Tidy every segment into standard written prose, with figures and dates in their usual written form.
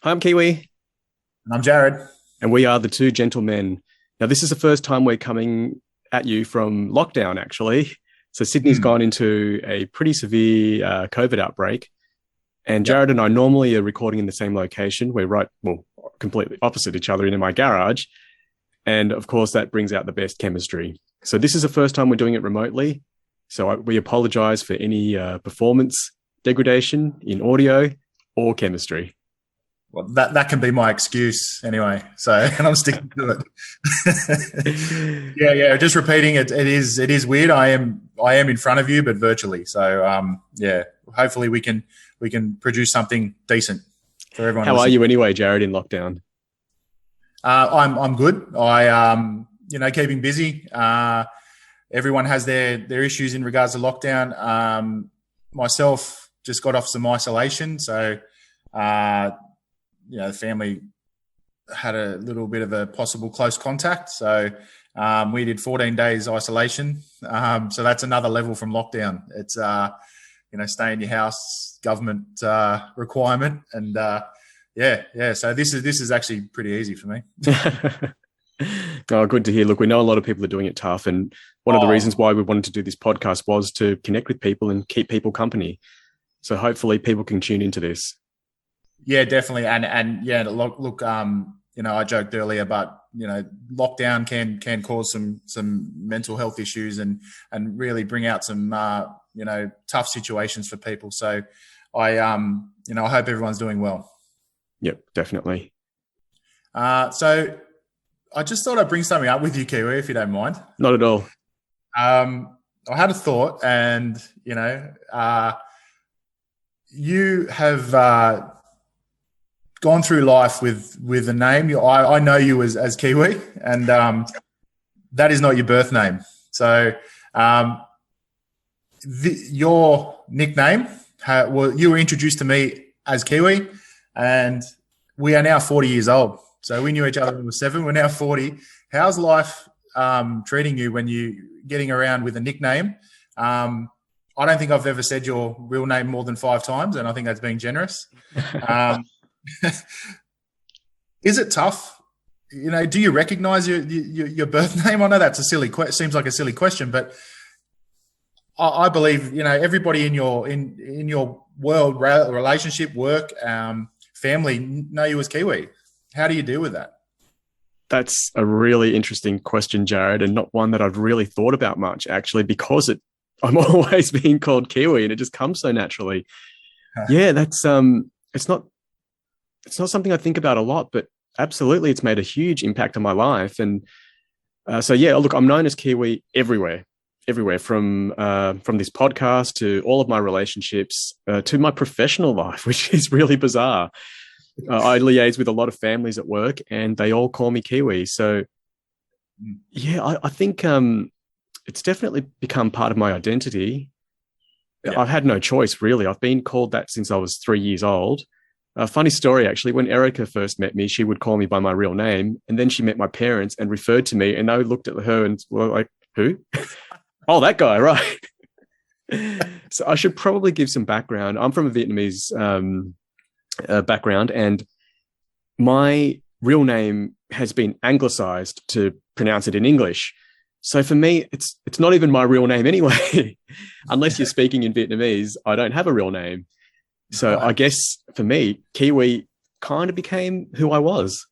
Hi, I'm Kiwi, And I'm Jarad. and we are the two gentlemen. Now, this is the first time we're coming at you from lockdown, actually. So, Sydney's Hmm. gone into a pretty severe COVID outbreak. And Yep. Jarad and I normally are recording in the same location. We're completely opposite each other in my garage. And of course, that brings out the best chemistry. So, this is the first time we're doing it remotely. So, we apologize for any performance degradation in audio or chemistry. Well, that can be my excuse anyway. So, and I'm sticking to it. Yeah. Just repeating it. It is weird. I am in front of you, but virtually. So, yeah. Hopefully, we can produce something decent for everyone How are listening. you anyway, Jarad, in lockdown? I'm good. Keeping busy. Everyone has their issues in regards to lockdown. Myself just got off some isolation, so the family had a little bit of a possible close contact. So we did 14 days isolation. So that's another level from lockdown. It's stay in your house, government requirement, and yeah. So this is actually pretty easy for me. Oh, good to hear. Look, we know a lot of people are doing it tough. And one of the reasons Oh, why we wanted to do this podcast was to connect with people and keep people company. So hopefully people can tune into this. yeah, definitely. And yeah, look, I joked earlier, but lockdown can cause some mental health issues and really bring out some tough situations for people. So I hope everyone's doing well. Yep, definitely. So I just thought I'd bring something up with you, Kiwi, if you don't mind. Not at all. I had a thought, and you have gone through life with a name. I know you as Kiwi, and that is not your birth name. So um, your nickname, you were introduced to me as Kiwi, and we are now 40 years old. So we knew each other when we were 7. We're now 40. How's life treating you when you getting around with a nickname? I don't think I've ever said your real name more than 5 times, and I think that's being generous. Um, is it tough? Do you recognize your birth name? I know that's a seems like a silly question, but I believe everybody in your world, relationship, work, family know you as Kiwi. How do you deal with that? That's a really interesting question, Jarad, and not one that I've really thought about much, actually, because I'm always being called Kiwi and it just comes so naturally. Yeah, that's it's not something I think about a lot, but absolutely, it's made a huge impact on my life. And so, yeah, look, I'm known as Kiwi everywhere from this podcast to all of my relationships to my professional life, which is really bizarre. I liaise with a lot of families at work, and they all call me Kiwi. So, yeah, I think it's definitely become part of my identity. Yeah. I've had no choice, really. I've been called that since I was 3 years old. A funny story, actually. When Erica first met me, she would call me by my real name, and then she met my parents and referred to me, and they looked at her and were like, "Who? Oh, that guy, right?" So I should probably give some background. I'm from a Vietnamese background, and my real name has been anglicized to pronounce it in English. So for me, it's not even my real name anyway. Unless you're speaking in Vietnamese, I don't have a real name. So I guess for me, Kiwi kind of became who I was.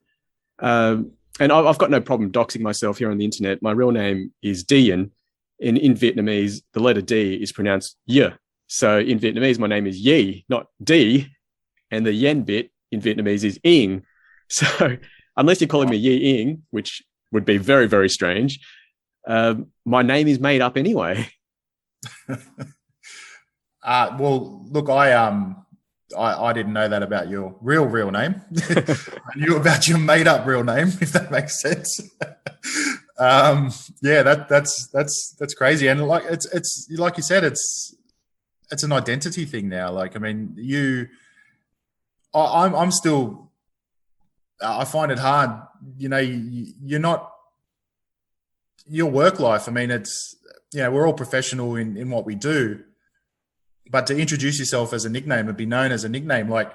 And I've got no problem doxing myself here on the internet. My real name is Dian. In Vietnamese, the letter D is pronounced Y. So in Vietnamese, my name is Yi, not D. And the yen bit in Vietnamese is ing. So unless you're calling me Yi Ing, which would be very, very strange, my name is made up anyway. Well, look, I didn't know that about your real name. I knew about your made up real name, if that makes sense. Yeah, that's crazy, and like it's like you said, it's an identity thing now. Like, I mean, I'm still. I find it hard. You're not your work life. I mean, it's we're all professional in what we do, but to introduce yourself as a nickname and be known as a nickname, like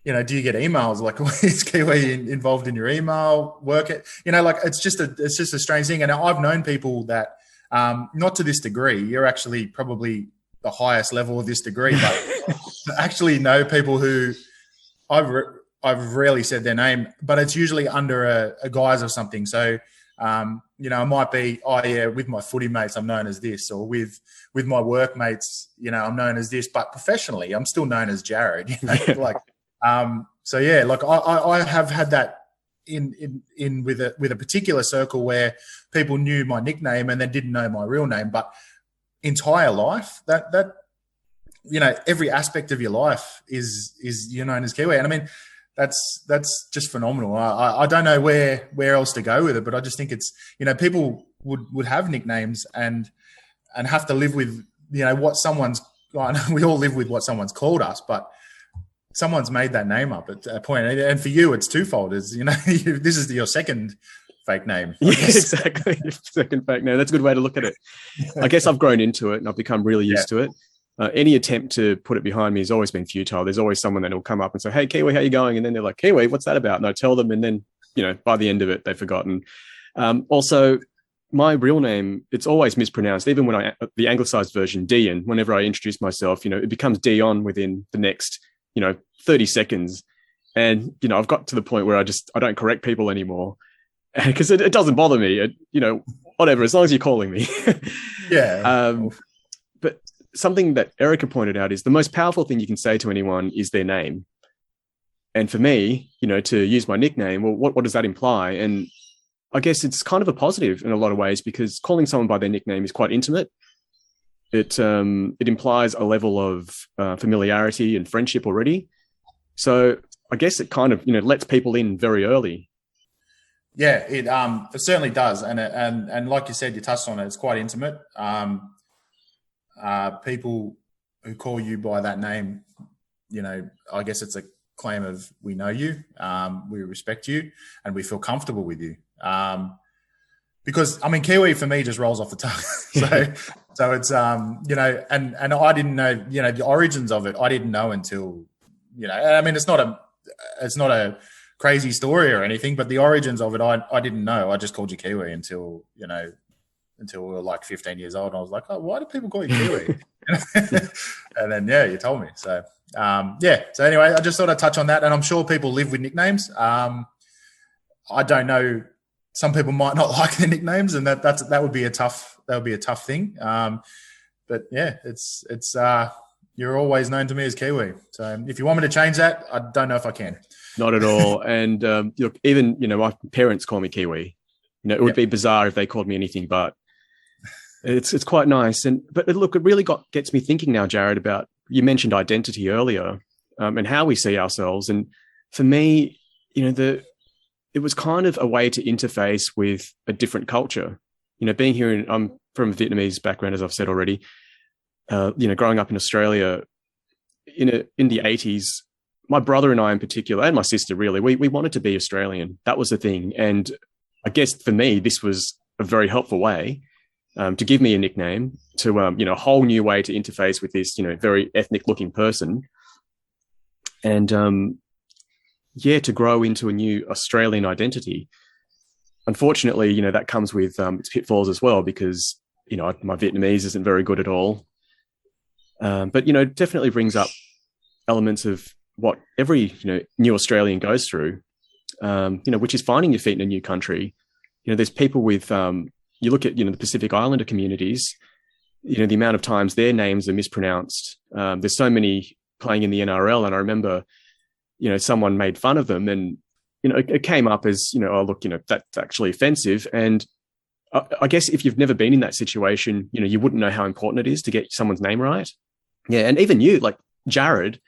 do you get emails like, is Kiwi involved in your email work? Like it's just a strange thing. And I've known people that, not to this degree, you're actually probably the highest level of this degree, but I actually know people who I've rarely said their name, but it's usually under a guise of something. So, it might be, with my footy mates, I'm known as this, or with my workmates, I'm known as this, but professionally, I'm still known as Jarad. Like I have had that in with a particular circle where people knew my nickname and then didn't know my real name, but entire life that every aspect of your life is you're known as Kiwi. And I mean, that's just phenomenal. I don't know where else to go with it, but I just think it's, people would have nicknames and have to live with, what someone's, we all live with what someone's called us, but someone's made that name up at a point. And for you, it's twofold. This is your second fake name. Yeah, exactly. Second fake name. That's a good way to look at it. I guess I've grown into it and I've become really used to it. Any attempt to put it behind me has always been futile. There's always someone that will come up and say, "Hey, Kiwi, how you going?" And then they're like, "Kiwi, what's that about?" And I tell them, and then, by the end of it, they've forgotten. Also, my real name, it's always mispronounced. Even when the anglicized version, Dion, whenever I introduce myself, it becomes Dion within the next, 30 seconds. And, I've got to the point where I don't correct people anymore because it doesn't bother me. Whatever, as long as you're calling me. Yeah. But something that Erica pointed out is the most powerful thing you can say to anyone is their name. And for me, to use my nickname, well, what does that imply? And I guess it's kind of a positive in a lot of ways because calling someone by their nickname is quite intimate. It implies a level of familiarity and friendship already. So I guess it kind of, lets people in very early. Yeah, it certainly does. And like you said, you touched on it, it's quite intimate. People who call you by that name, I guess it's a claim of we know you, we respect you, and we feel comfortable with you. Because I mean, Kiwi for me just rolls off the tongue. So it's and I didn't know, the origins of it. I didn't know until, I mean, it's not a crazy story or anything, but the origins of it, I didn't know. I just called you Kiwi until we were like 15 years old. And I was like, oh, why do people call you Kiwi? And then, you told me. So, So anyway, I just thought I'd touch on that. And I'm sure people live with nicknames. I don't know. Some people might not like their nicknames, and that would be a tough thing. But yeah, it's you're always known to me as Kiwi. So if you want me to change that, I don't know if I can. Not at all. And look, even my parents call me Kiwi. It would be bizarre if they called me anything but. It's quite nice. But look, it really gets me thinking now, Jarad, about, you mentioned identity earlier, and how we see ourselves. And for me, it was kind of a way to interface with a different culture. Being here, I'm from a Vietnamese background, as I've said already. Growing up in Australia in the 80s, my brother and I in particular, and my sister really, we wanted to be Australian. That was the thing. And I guess for me, this was a very helpful way to give me a nickname, to a whole new way to interface with this very ethnic looking person, and to grow into a new Australian identity. Unfortunately, that comes with its pitfalls as well, because my Vietnamese isn't very good at all. But it definitely brings up elements of what every new Australian goes through, which is finding your feet in a new country. There's people with you look at the Pacific Islander communities, the amount of times their names are mispronounced. There's so many playing in the NRL, and I remember someone made fun of them, and it came up as oh look, that's actually offensive. And I guess if you've never been in that situation, you wouldn't know how important it is to get someone's name right. Yeah, and even you, like Jarad,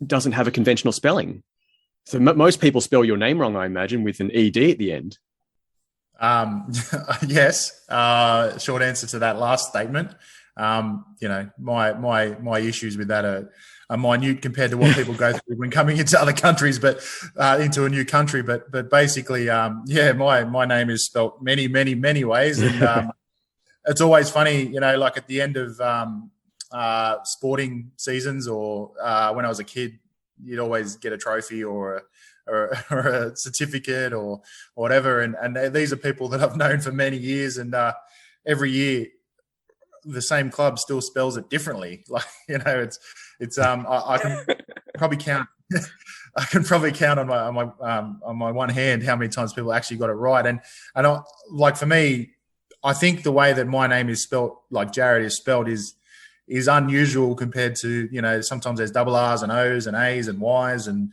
doesn't have a conventional spelling. So most people spell your name wrong, I imagine, with an ED at the end. Yes. Short answer to that last statement. My issues with that are minute compared to what people go through when coming into other countries, but into a new country. But basically, my name is spelt many, many, many ways, and it's always funny, like at the end of sporting seasons, or when I was a kid, you'd always get a trophy or a certificate or whatever. And these are people that I've known for many years, and every year the same club still spells it differently. Like, I can probably count. I can probably count on my one hand how many times people actually got it right. And like for me, I think the way that my name is spelled, like Jarad is spelled, is unusual compared to, sometimes there's double R's and O's and A's and Y's and,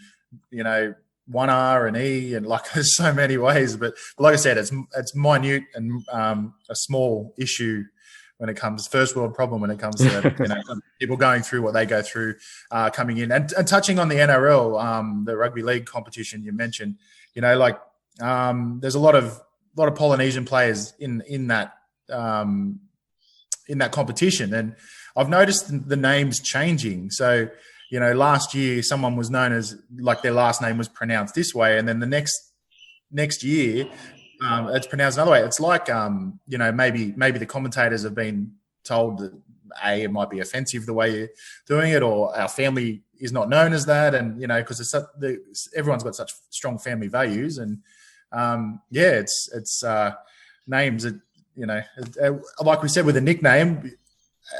one R and E, and like there's so many ways. But like I said, it's minute and a small issue when it comes, first world problem when it comes to people going through what they go through coming in. And touching on the NRL, the rugby league competition you mentioned, there's a lot of Polynesian players in that competition, and I've noticed the names changing. So, last year someone was known as, like, their last name was pronounced this way, and then the next year it's pronounced another way. It's like maybe the commentators have been told that it might be offensive the way you're doing it, or our family is not known as that, and because everyone's got such strong family values, and it's names that, like we said with a nickname,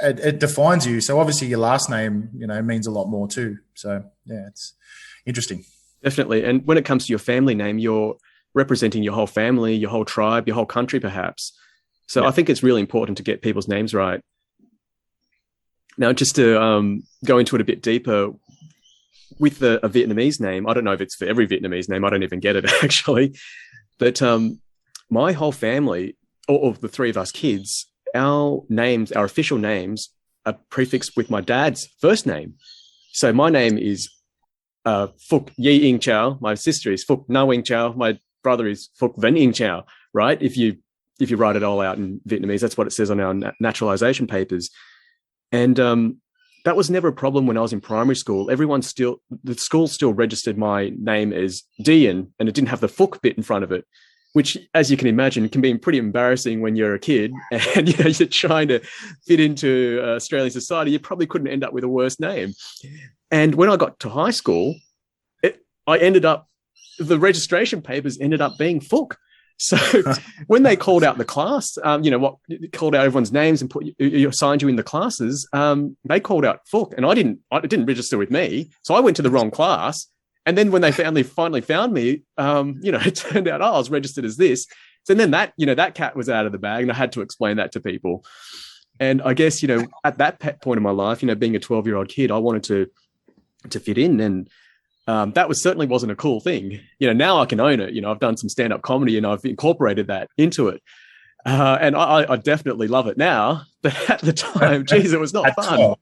it defines you. So obviously your last name, means a lot more too. So yeah, it's interesting. Definitely. And when it comes to your family name, you're representing your whole family, your whole tribe, your whole country, perhaps. So I think it's really important to get people's names right. Now, just to go into it a bit deeper, with a Vietnamese name, I don't know if it's for every Vietnamese name. I don't even get it, actually. But my whole family, all of the three of us kids, our official names are prefixed with my dad's first name. So my name is Phuc Yi Ing Chow. My sister is Phuc Na Wing Chow. My brother is Phuc Ven Ing Chow, right? If you write it all out in Vietnamese, that's what it says on our naturalization papers. And that was never a problem when I was in primary school. The school still registered my name as Dian, and it didn't have the Phuc bit in front of it, which, as you can imagine, can be pretty embarrassing when you're a kid and you're trying to fit into Australian society. You probably couldn't end up with a worse name. And when I got to high school, the registration papers ended up being Phuc. So when they called out the class, called out everyone's names and assigned you in the classes, they called out Phuc, and it didn't register with me. So I went to the wrong class. And then when they finally found me, it turned out, I was registered as this. So then that cat was out of the bag, and I had to explain that to people. And I guess, at that point in my life, being a 12-year-old kid, I wanted to fit in, and that certainly wasn't a cool thing. Now I can own it. I've done some stand-up comedy and I've incorporated that into it. And I definitely love it now. But at the time, geez, it was not fun.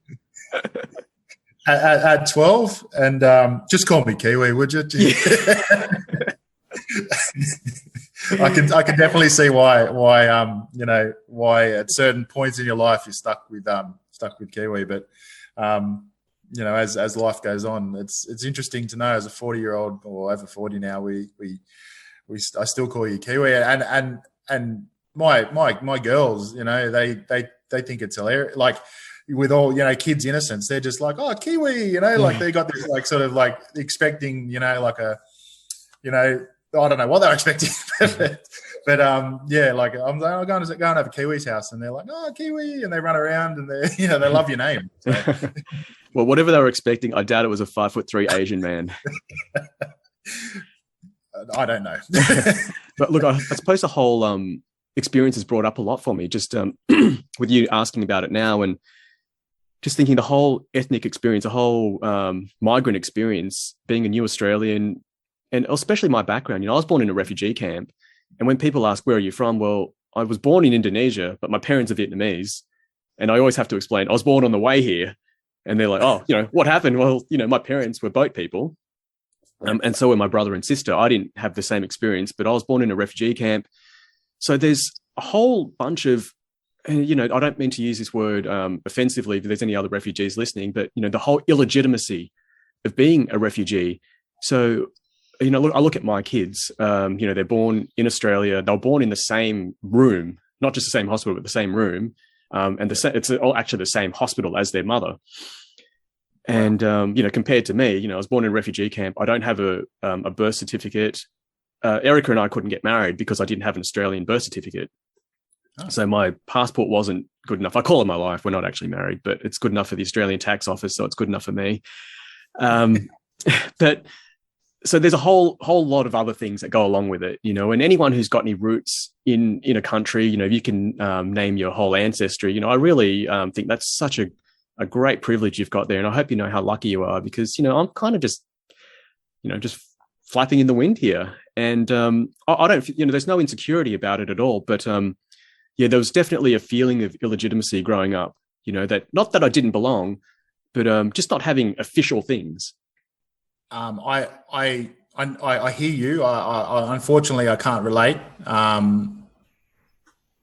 At 12, and just call me Kiwi, would you? I can definitely see why at certain points in your life you're stuck with Kiwi, but as life goes on, it's interesting to know, as a 40-year-old or over 40 now, I still call you Kiwi, and my girls, they think it's hilarious, like, with all, kids' innocence, they're just like, oh, Kiwi, like they got this, like, sort of like expecting, like a, I don't know what they're expecting, but like I'm going to have a Kiwi's house, and they're like, oh, Kiwi, and they run around, and they they love your name. So. Well, whatever they were expecting, I doubt it was a 5'3" Asian man. I don't know. But look, I suppose the whole experience has brought up a lot for me, just with you asking about it now, and just thinking the whole ethnic experience, the whole migrant experience, being a new Australian, and especially my background. I was born in a refugee camp, and when people ask, where are you from? Well, I was born in Indonesia, but my parents are Vietnamese, and I always have to explain, I was born on the way here. And they're like, oh, what happened? Well, my parents were boat people. And so were my brother and sister. I didn't have the same experience, but I was born in a refugee camp. So there's a whole bunch of, I don't mean to use this word offensively if there's any other refugees listening, but, the whole illegitimacy of being a refugee. So, I look at my kids, they're born in Australia. They were born in the same room, not just the same hospital, but the same room. And it's all actually the same hospital as their mother. Wow. And compared to me, I was born in a refugee camp. I don't have a birth certificate. Erica and I couldn't get married because I didn't have an Australian birth certificate. Oh. So my passport wasn't good enough. I call it my life. We're not actually married, but it's good enough for the Australian tax office, so it's good enough for me. Um, but so there's a whole lot of other things that go along with it, and anyone who's got any roots in a country, if you can name your whole ancestry, I really think that's such a great privilege you've got there. And I hope you know how lucky you are, because, I'm kind of just flapping in the wind here. And I don't, there's no insecurity about it at all. But there was definitely a feeling of illegitimacy growing up, that not that I didn't belong, but just not having official things. I hear you. I unfortunately I can't relate. And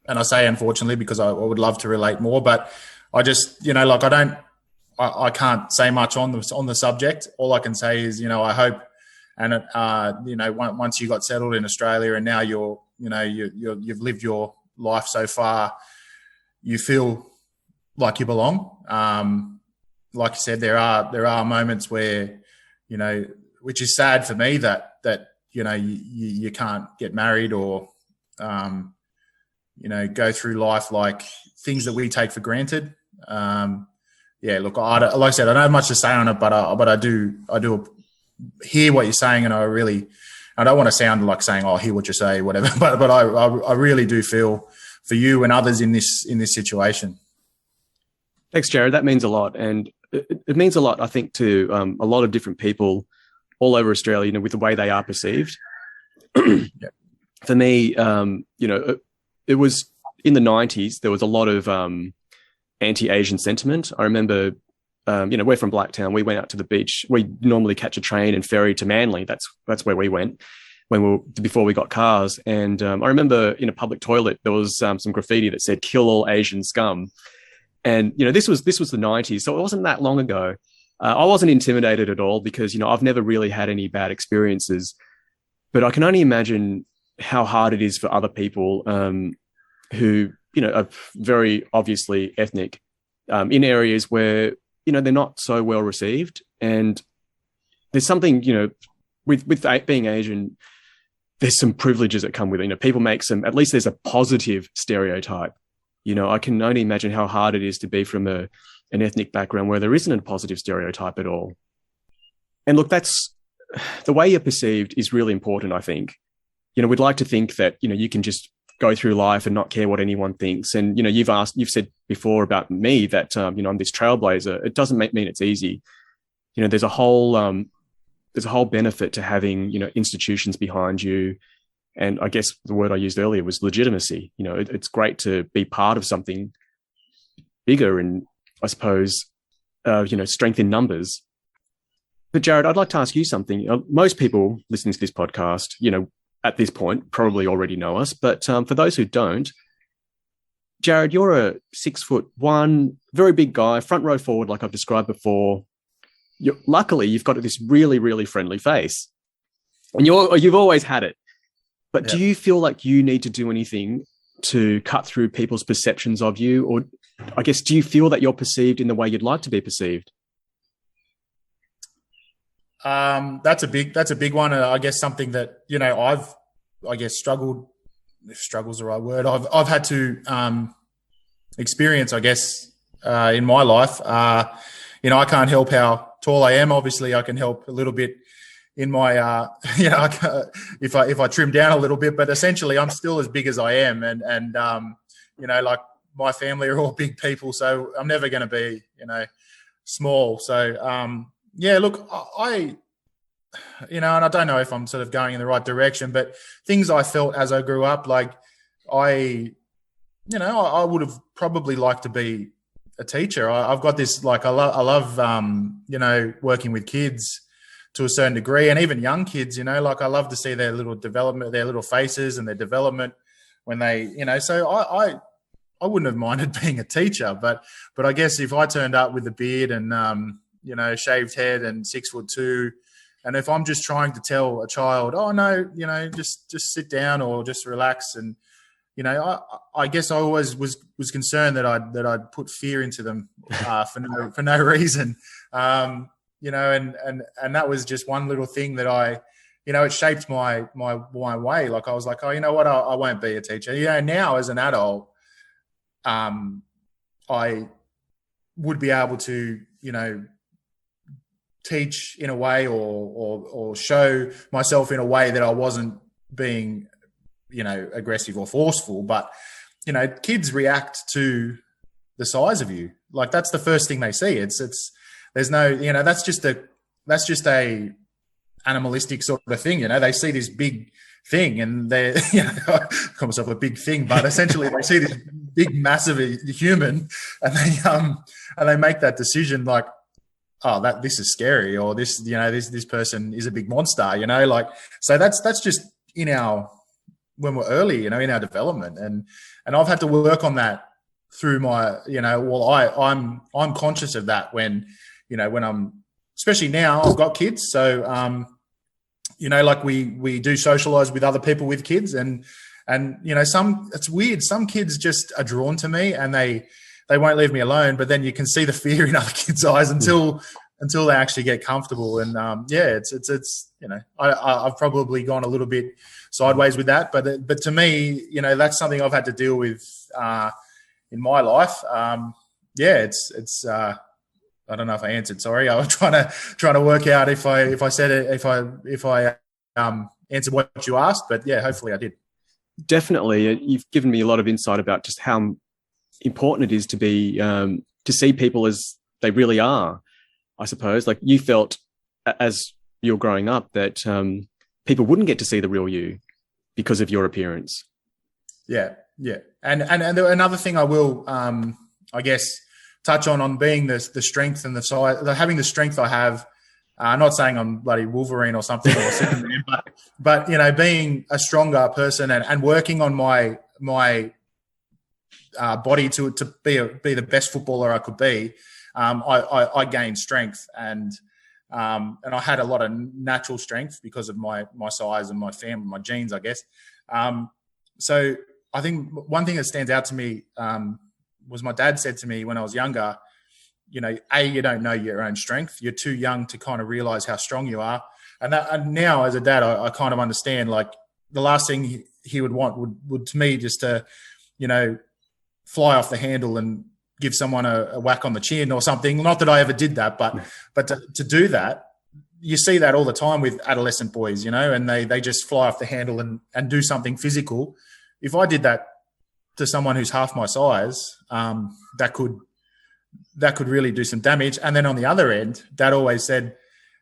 I say unfortunately because I would love to relate more, but I just, I can't say much on the subject. All I can say is, I hope, and once you got settled in Australia and now you've lived your life so far, you feel like you belong. Like you said, there are moments where, which is sad for me that you can't get married or go through life like things that we take for granted. Look, like I said, I don't have much to say on it, but I do hear what you're saying, and I don't want to sound like saying, "Oh, hear what you say," whatever. But I really do feel for you and others in this situation. Thanks, Jarad. That means a lot, and it means a lot, I think, to a lot of different people all over Australia. With the way they are perceived. Yeah. For me, it was in the 90s. There was a lot of anti-Asian sentiment. I remember, we're from Blacktown. We went out to the beach. We normally catch a train and ferry to Manly. That's where we went before we got cars. And I remember in a public toilet there was some graffiti that said "Kill all Asian scum." And this was the 90s, so it wasn't that long ago. I wasn't intimidated at all because I've never really had any bad experiences. But I can only imagine how hard it is for other people who are very obviously ethnic in areas where they're not so well received. And there's something with being Asian, there's some privileges that come with it. People make at least there's a positive stereotype. I can only imagine how hard it is to be from an ethnic background where there isn't a positive stereotype at all. And look, that's the way you're perceived is really important, I think. We'd like to think that, you can just go through life and not care what anyone thinks. And, you've said before about me that, I'm this trailblazer. It doesn't mean it's easy. There's a whole benefit to having, institutions behind you. And I guess the word I used earlier was legitimacy. It's great to be part of something bigger and, I suppose, strength in numbers. But Jarad, I'd like to ask you something. Most people listening to this podcast, at this point, probably already know us. But for those who don't, Jarad, you're a 6'1", very big guy, front row forward, like I've described before. Luckily, you've got this really, really friendly face, and you've always had it. But Do you feel like you need to do anything to cut through people's perceptions of you? Or I guess, do you feel that you're perceived in the way you'd like to be perceived? That's a big one. I guess something that, I've struggled, if struggle's the right word, I've had to experience, I guess, in my life. I can't help how tall I am. Obviously I can help a little bit in my, if I trim down a little bit, but essentially I'm still as big as I am. And like my family are all big people, so I'm never going to be, small. So, look, and I don't know if I'm sort of going in the right direction, but things I felt as I grew up, like I would have probably liked to be a teacher. I've got this, like, I love working with kids to a certain degree, and even young kids, like I love to see their little development, their little faces and their development when they, so I wouldn't have minded being a teacher, but I guess if I turned up with a beard and, shaved head and 6'2", and if I'm just trying to tell a child, oh no, just sit down or just relax, and I guess I always was concerned that I'd put fear into them for no reason. And that was just one little thing that it shaped my way. Like I was like, oh, you know what, I won't be a teacher. Now as an adult, I would be able to, teach in a way or show myself in a way that I wasn't being, aggressive or forceful. But, kids react to the size of you. Like that's the first thing they see. There's no, that's just a animalistic sort of a thing. They see this big thing and they, I call myself a big thing, but essentially they see this big, massive human and they make that decision like, oh, this is scary, or this person is a big monster, so that's just when we're early, in our development. And I've had to work on that through my, I'm conscious of that when I'm, especially now I've got kids. So, like we do socialize with other people with kids and it's weird. Some kids just are drawn to me and they won't leave me alone, but then you can see the fear in other kids' eyes until they actually get comfortable. And I've probably gone a little bit sideways with that, but to me, that's something I've had to deal with in my life. It's I don't know if I answered. Sorry, I was trying to work out if I said it, if I answered what you asked, but yeah, hopefully I did. Definitely, you've given me a lot of insight about just how important it is to be to see people as they really are. I suppose, like you felt as you're growing up that people wouldn't get to see the real you because of your appearance. Yeah. And another thing I will, I guess, touch on being the strength and the size, having the strength I have. Not saying I'm bloody Wolverine or something or Superman, but being a stronger person and working on my body to be the best footballer I could be. I gained strength and I had a lot of natural strength because of my size and my family, my genes, I guess. So I think one thing that stands out to me was my dad said to me when I was younger, you don't know your own strength. You're too young to kind of realize how strong you are. And now as a dad, I kind of understand, like the last thing he would want would to me just to, fly off the handle and give someone a whack on the chin or something. Not that I ever did that, but to do that, you see that all the time with adolescent boys, and they just fly off the handle and do something physical. If I did that to someone who's half my size, that could really do some damage. And then on the other end, Dad always said,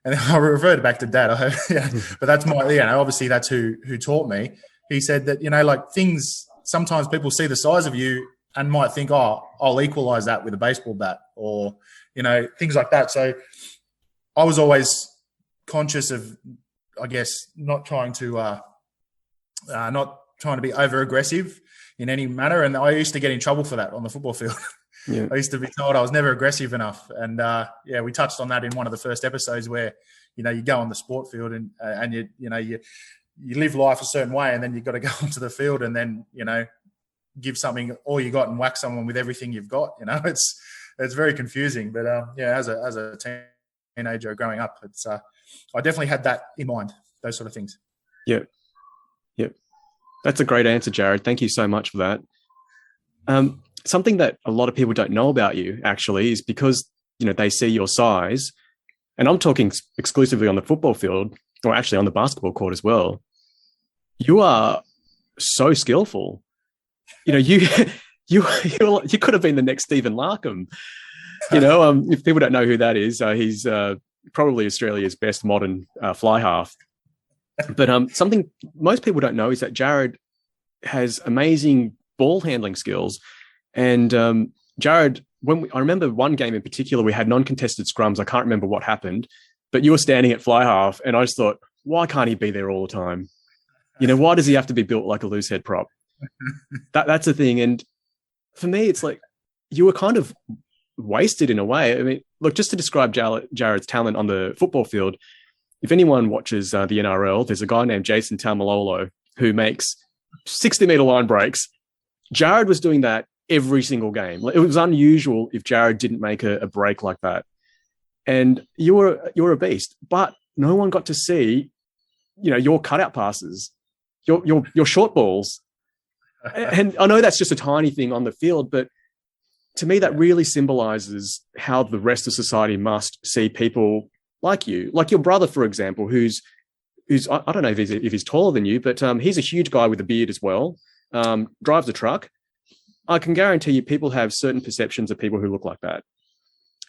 and I referred back to Dad, but that's obviously that's who taught me. He said that, like things, sometimes people see the size of you and might think, oh, I'll equalize that with a baseball bat or, things like that. So I was always conscious of, I guess, not trying to be over aggressive in any manner. And I used to get in trouble for that on the football field. Yeah. I used to be told I was never aggressive enough. And we touched on that in one of the first episodes where, you go on the sport field and you live life a certain way and then you've got to go onto the field and then, give something all you got and whack someone with everything you've got. It's very confusing. But as a teenager growing up, it's I definitely had that in mind, those sort of things. Yep. That's a great answer, Jarad. Thank you so much for that. Something that a lot of people don't know about you actually is because, they see your size, and I'm talking exclusively on the football field or actually on the basketball court as well. You are so skillful. You could have been the next Stephen Larkham. If people don't know who that is, he's probably Australia's best modern fly half. But something most people don't know is that Jarad has amazing ball handling skills. And Jarad, I remember one game in particular, we had non-contested scrums. I can't remember what happened, but you were standing at fly half, and I just thought, why can't he be there all the time? Why does he have to be built like a loose head prop? That's the thing. And for me, it's like you were kind of wasted in a way. I mean, look, just to describe Jarad's talent on the football field, if anyone watches the NRL, there's a guy named Jason Taumalolo who makes 60-meter line breaks. Jarad was doing that every single game. It was unusual if Jarad didn't make a break like that. and you're a beast, but no one got to see, your cutout passes, your short balls. And I know that's just a tiny thing on the field, but to me, that really symbolizes how the rest of society must see people like you, like your brother, for example, who's I don't know if he's taller than you, but he's a huge guy with a beard as well. Drives a truck. I can guarantee you, people have certain perceptions of people who look like that.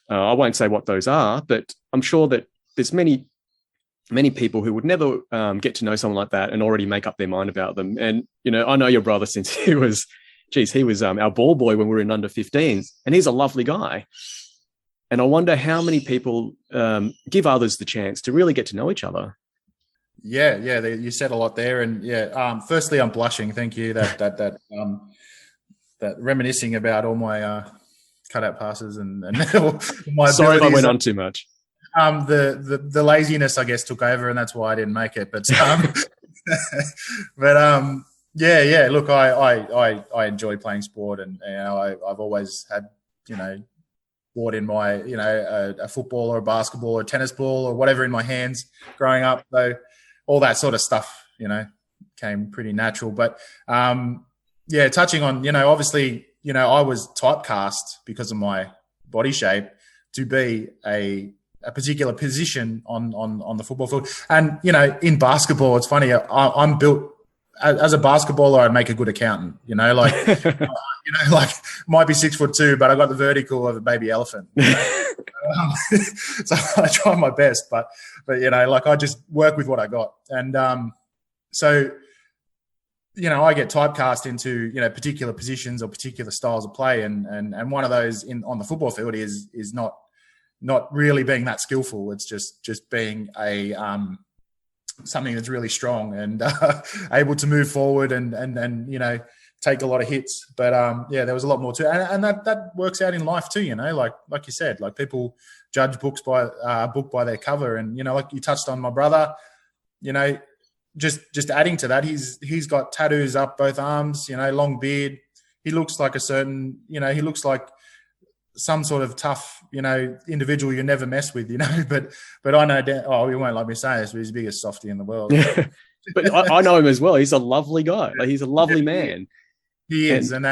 I won't say what those are, but I'm sure that there's many people who would never get to know someone like that and already make up their mind about them. And I know your brother since he was our ball boy when we were in under 15s, and he's a lovely guy. And I wonder how many people give others the chance to really get to know each other. Yeah, you said a lot there, and firstly, I'm blushing. Thank you. That reminiscing about all my cutout passes and my. Sorry if I went on too much. The laziness, I guess, took over, and that's why I didn't make it. But yeah. Look, I enjoy playing sport, and I've always had sport in my a football or a basketball or a tennis ball or whatever in my hands growing up. So all that sort of stuff, came pretty natural. But touching on obviously I was typecast because of my body shape to be a particular position on the football field. And, in basketball, it's funny, I'm built as a basketballer, I'd make a good accountant, like might be 6'2", but I got the vertical of a baby elephant. So I try my best, but I just work with what I got. And so I get typecast into particular positions or particular styles of play, and one of those on the football field is not really being that skillful. It's just being a something that's really strong and able to move forward and take a lot of hits. But there was a lot more to it, and that works out in life too. Like you said, like people judge books by book by their cover, and like you touched on my brother. Just adding to that, he's got tattoos up both arms. Long beard. He looks like he looks like some sort of tough, individual you never mess with, but I know, you won't like me saying this, but he's the biggest softie in the world. But I know him as well. He's a lovely guy. Like, he's a lovely man. He is. And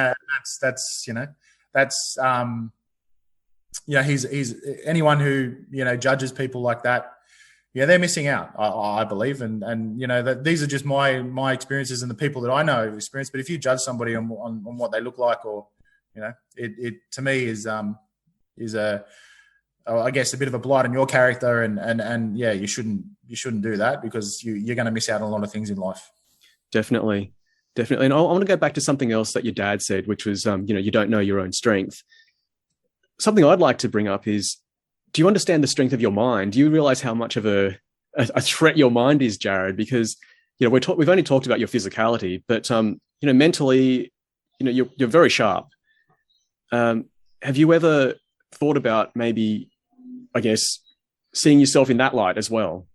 he's anyone who, judges people like that, they're missing out, I believe. And that these are just my experiences and the people that I know have experienced. But if you judge somebody on what they look like, or, it to me is I guess a bit of a blight on your character, and you shouldn't do that, because you're going to miss out on a lot of things in life. Definitely. And I want to go back to something else that your dad said, which was, you don't know your own strength. Something I'd like to bring up is, do you understand the strength of your mind? Do you realize how much of a threat your mind is, Jarad? Because, we've only talked about your physicality, but, mentally, you're very sharp. Have you ever thought about maybe, I guess, seeing yourself in that light as well?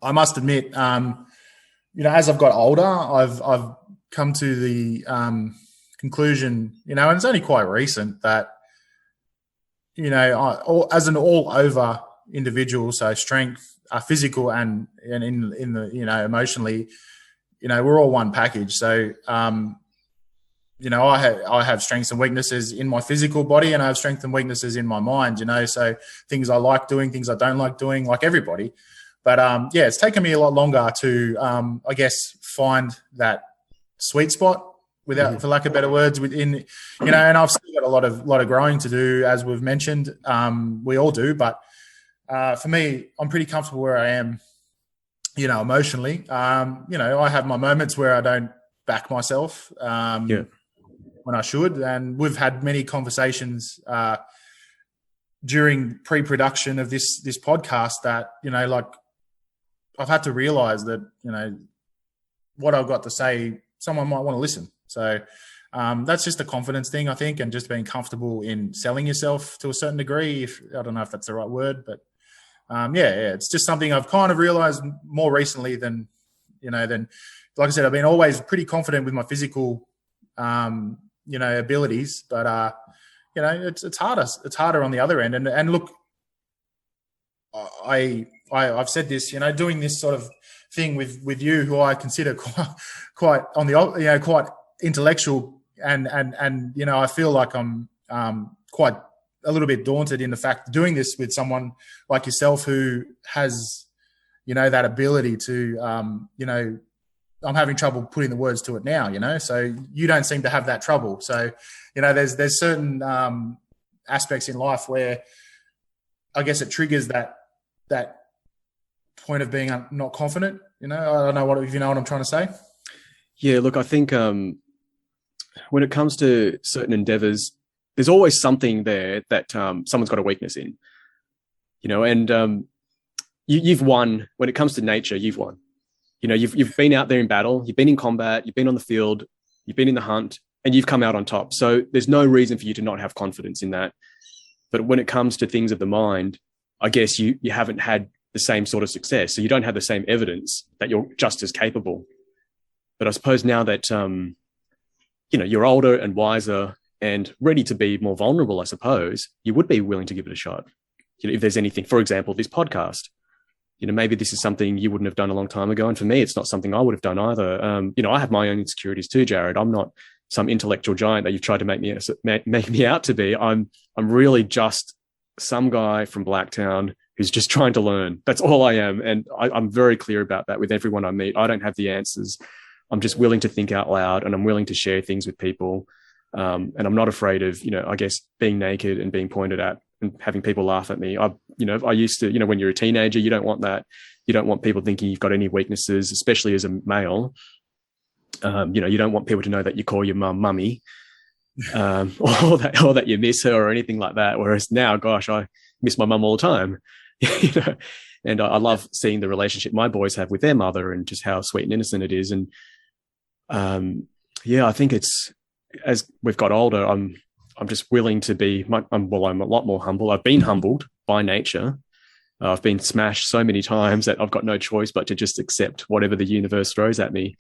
I must admit, as I've got older, I've come to the conclusion, and it's only quite recent, that, as an all-over individual, so strength, physical and in the, emotionally, we're all one package. So, I have strengths and weaknesses in my physical body, and I have strengths and weaknesses in my mind, so things I like doing, things I don't like doing, like everybody. But, it's taken me a lot longer to, I guess, find that sweet spot, for lack of better words, within, and I've still got a lot of growing to do, as we've mentioned. We all do, but for me, I'm pretty comfortable where I am, emotionally. I have my moments where I don't back myself when I should, and we've had many conversations during pre-production of this podcast that, I've had to realize that, what I've got to say, someone might want to listen. So that's just a confidence thing, I think, and just being comfortable in selling yourself to a certain degree. I don't know if that's the right word, but it's just something I've kind of realized more recently than like I said, I've been always pretty confident with my physical, abilities, but it's harder. It's harder on the other end. And look, I've said this, doing this sort of thing with you, who I consider quite on the, quite intellectual, and I feel like I'm quite a little bit daunted in the fact of doing this with someone like yourself who has, that ability to, I'm having trouble putting the words to it now, so you don't seem to have that trouble. So, there's certain aspects in life where I guess it triggers that point of being not confident. I don't know if you know what I'm trying to say. Yeah, look, I think when it comes to certain endeavors, there's always something there that someone's got a weakness in, and you've won. When it comes to nature, you've won. You've been out there in battle, you've been in combat, you've been on the field, you've been in the hunt, and you've come out on top. So there's no reason for you to not have confidence in that. But when it comes to things of the mind, I guess you haven't had the same sort of success. So you don't have the same evidence that you're just as capable. But I suppose now that, you're older and wiser and ready to be more vulnerable, I suppose, you would be willing to give it a shot. If there's anything, for example, this podcast, maybe this is something you wouldn't have done a long time ago. And for me, it's not something I would have done either. I have my own insecurities too, Jarad. I'm not some intellectual giant that you've tried to make me out to be. I'm really just some guy from Blacktown who's just trying to learn. That's all I am. And I'm very clear about that with everyone I meet. I don't have the answers. I'm just willing to think out loud, and I'm willing to share things with people. And I'm not afraid of, I guess, being naked and being pointed at and having people laugh at me. I used to, when you're a teenager, you don't want that. You don't want people thinking you've got any weaknesses, especially as a male. You don't want people to know that you call your mum mummy, or that you miss her or anything like that. Whereas now, gosh, I miss my mum all the time, and I love seeing the relationship my boys have with their mother and just how sweet and innocent it is. And I think it's, as we've got older, I'm just willing to be, I'm a lot more humble. I've been humbled by nature. I've been smashed so many times that I've got no choice but to just accept whatever the universe throws at me.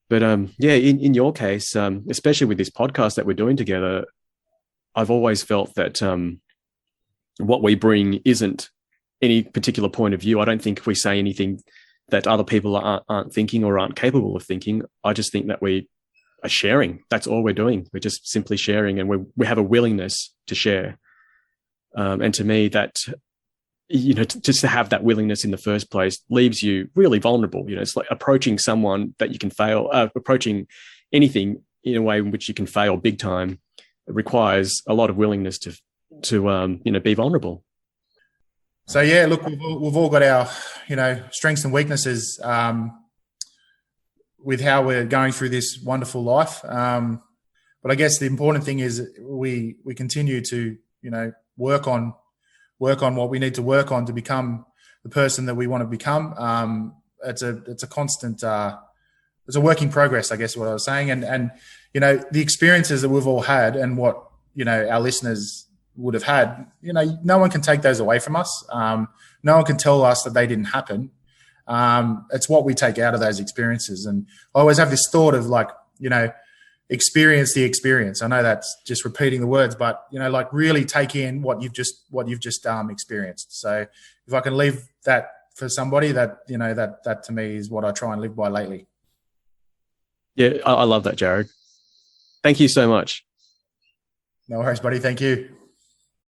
But in your case, especially with this podcast that we're doing together, I've always felt that what we bring isn't any particular point of view. I don't think if we say anything that other people aren't thinking or aren't capable of thinking. I just think that we are sharing. That's all we're doing. We're just simply sharing, and we have a willingness to share. And to me, that, just to have that willingness in the first place leaves you really vulnerable. It's like approaching someone that you can fail, approaching anything in a way in which you can fail big time. It requires a lot of willingness to be vulnerable. So yeah, look, we've all got our, strengths and weaknesses with how we're going through this wonderful life. But I guess the important thing is we continue to, work on what we need to work on to become the person that we want to become. It's a constant, it's a work in progress, I guess what I was saying. And the experiences that we've all had and what, our listeners would have had, no one can take those away from us. No one can tell us that they didn't happen. It's what we take out of those experiences. And I always have this thought of experience the experience. I know that's just repeating the words, but really take in what you've just experienced. So if I can leave that for somebody, that that to me is what I try and live by lately. Yeah, I love that, Jarad. Thank you so much. No worries, buddy. Thank you.